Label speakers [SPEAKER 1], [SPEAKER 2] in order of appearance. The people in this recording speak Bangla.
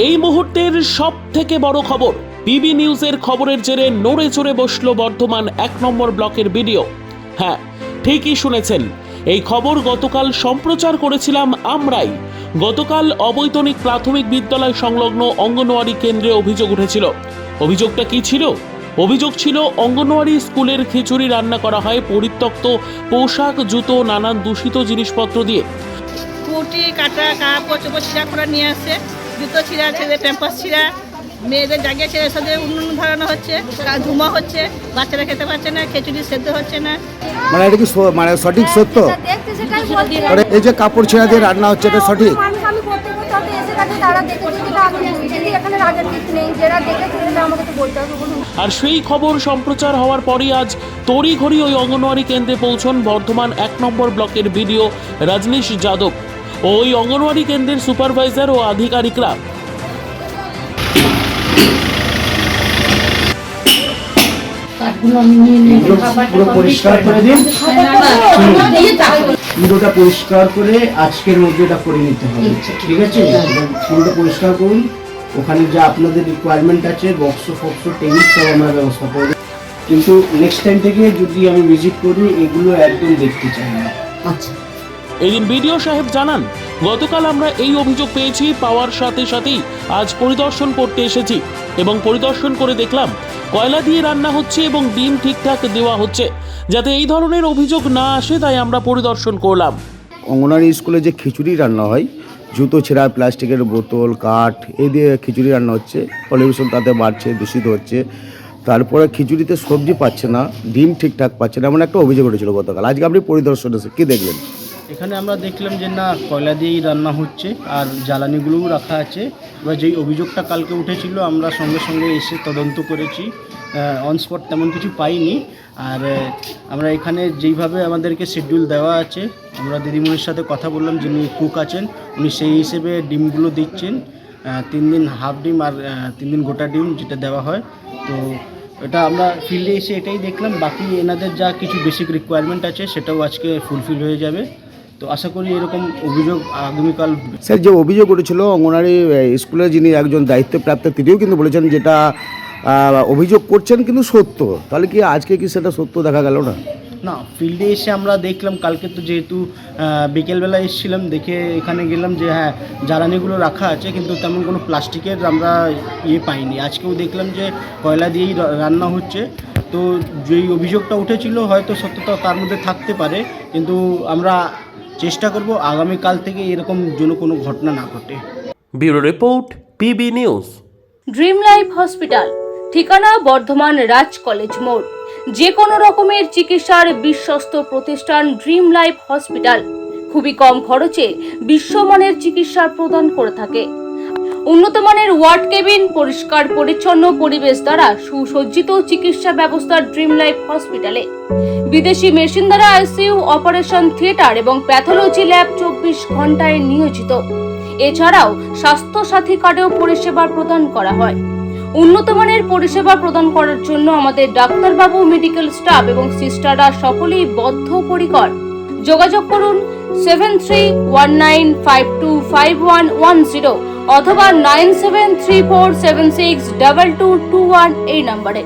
[SPEAKER 1] এই মুহূর্তের সব থেকে বড় খবর, পিবি নিউজের খবরের জেরে নড়ে চড়ে বসল বর্ধমান 1 নম্বর ব্লকের ভিডিও। হ্যাঁ, ঠিকই শুনেছেন, এই খবর গতকাল সম্প্রচার করেছিলাম আমরাই। গতকাল অবৈতনিক প্রাথমিক বিদ্যালয় সংলগ্ন অঙ্গনওয়াড়ি কেন্দ্রে অভিযোগ উঠেছিল। অভিযোগটা কি ছিল? অভিযোগ ছিল অঙ্গনওয়াড়ি স্কুলের খিচুড়ি রান্না করা হয় পরিত্যক্ত পোশাক, জুতো, নানান দূষিত জিনিসপত্র দিয়ে।
[SPEAKER 2] কুটি কাটা কাপড় চোপড় ছিঁড়া করে নিয়ে আসছে, জুতো ছিঁড়া, ছেলেদের প্যাম্পাস ছিঁড়া, মেয়েদের জায়গায় ছেড়ে সাথে উন্নয়ন ধরানো হচ্ছে, ধুমা হচ্ছে, বাচ্চারা খেতে পারছে না, খিচুড়ি সেদ্ধ হচ্ছে না।
[SPEAKER 3] মানে এটা কি মানে সঠিক সত্য? এই যে কাপড় ছেঁড়া দিয়ে রান্না হচ্ছে, এটা সঠিক?
[SPEAKER 1] আর সেই খবর সম্প্রচার হওয়ার পরই আজ তড়িঘড়ি ওই অঙ্গনওয়াড়ি কেন্দ্রে পৌঁছন বর্ধমান 1 নম্বর ব্লকের বিডিও রজনীশ যাদব ও ওই অঙ্গনওয়াড়ি কেন্দ্রের সুপারভাইজার ও আধিকারিকরা।
[SPEAKER 4] পুরো পরিষ্কার করে দিন, পুরোটা পরিষ্কার করে আজকের মধ্যে এটা করে নিতে হবে, ঠিক আছে? পুরোটা পরিষ্কার করুন। ওখানে যা আপনাদের রিকোয়ারমেন্ট আছে, বক্স ফক্স টেনিস সব আমরা ব্যবস্থা করব, কিন্তু নেক্সট টাইম থেকে যদি আমি ভিজিট করি এগুলো একদম দেখতে চাই না। আচ্ছা,
[SPEAKER 1] এদিন বিডিও সাহেব জানান, গতকাল আমরা এই অভিযোগ পেয়েছি, পাওয়ার সাথে সাথেই আজ পরিদর্শন করতে এসেছি এবং পরিদর্শন করে দেখলাম কয়লা দিয়ে রান্না হচ্ছে এবং ডিম ঠিকঠাক দেওয়া হচ্ছে। যাতে এই ধরনের অভিযোগ না আসে তাই আমরা পরিদর্শন করলাম।
[SPEAKER 3] অঙ্গনওয়াড়ি স্কুলে যে খিচুড়ি রান্না হয়, জুতো ছেঁড়া, প্লাস্টিকের বোতল, কাঠ, এই দিয়ে খিচুড়ি রান্না হচ্ছে, পলিউশন তাতে বাড়ছে, দূষিত হচ্ছে। তারপরে খিচুড়িতে সবজি পাচ্ছে না, ডিম ঠিকঠাক পাচ্ছে না, এমন একটা অভিযোগ উঠেছিল গতকাল। আজকে আপনি পরিদর্শন এসে কী দেখলেন?
[SPEAKER 4] এখানে আমরা দেখলাম যে না, কয়লা দিয়েই রান্না হচ্ছে আর জ্বালানিগুলোও রাখা আছে। এবার যেই অভিযোগটা কালকে উঠেছিল আমরা সঙ্গে সঙ্গে এসে তদন্ত করেছি, অন স্পট তেমন কিছু পাইনি। আর আমরা এখানে যেইভাবে আমাদেরকে শিডিউল দেওয়া আছে, আমরা দিদিমণির সাথে কথা বললাম, যিনি কুক আছেন উনি সেই হিসেবে ডিমগুলো দিচ্ছেন, 3 দিন হাফ ডিম আর 3 দিন গোটা ডিম যেটা দেওয়া হয়। তো এটা আমরা ফিল্ডে এসে এটাই দেখলাম। বাকি এনাদের যা কিছু বেসিক রিকোয়ারমেন্ট আছে সেটাও আজকে ফুলফিল হয়ে যাবে। তো আশা করি এরকম অভিযোগ আগামীকাল।
[SPEAKER 3] স্যার, যে অভিযোগ উঠেছিল অঙ্গনওয়াড়ি স্কুলের যিনি একজন দায়িত্বপ্রাপ্ত, তিনিও কিন্তু বলেছেন যেটা অভিযোগ করছেন কিন্তু সত্য, তাহলে কি আজকে কি সেটা সত্য দেখা গেল না?
[SPEAKER 4] না, ফিল্ডে এসে আমরা দেখলাম, কালকে তো যেহেতু বিকেলবেলা এসেছিলাম, দেখে এখানে গেলাম যে হ্যাঁ জ্বালানিগুলো রাখা আছে, কিন্তু তেমন কোনো প্লাস্টিকের আমরা পাইনি। আজকেও দেখলাম যে কয়লা দিয়েই রান্না হচ্ছে। তো যেই অভিযোগটা উঠেছিল হয়তো সত্যতা তার মধ্যে থাকতে পারে, কিন্তু আমরা চেষ্টা করব আগামীকাল থেকে এরকম যেন কোনো ঘটনা না ঘটে।
[SPEAKER 1] Bureau report, PB news.
[SPEAKER 5] Dream life hospital, ঠিকানা বর্ধমান রাজ কলেজ মোড়। যে কোনো রকমের চিকিৎসার বিশ্বস্ত প্রতিষ্ঠান ড্রিম লাইফ হসপিটাল খুবই কম খরচে বিশ্বমানের চিকিৎসা প্রদান করে থাকে। উন্নত মানের ওয়ার্ড কেবিন, পরিষ্কার পরিচ্ছন্ন পরিবেশ দ্বারা সুসজ্জিত চিকিৎসা ব্যবস্থা ড্রিম লাইফ হসপিটালে। বিদেশি মেশিন দ্বারা আইসিইউ, অপারেশন থিয়েটার এবং প্যাথোলজি ল্যাব 24 ঘন্টায় নিয়োজিত। এছাড়াও স্বাস্থ্য সাথী কার্ডেও পরিষেবা প্রদান করা হয়। উন্নত মানের পরিষেবা প্রদান করার জন্য আমাদের ডাক্তারবাবু, মেডিকেল স্টাফ এবং সিস্টাররা সকলেই বদ্ধপরিকর। যোগাযোগ করুন 7319525110 অথবা 9734762221 এই নম্বরে।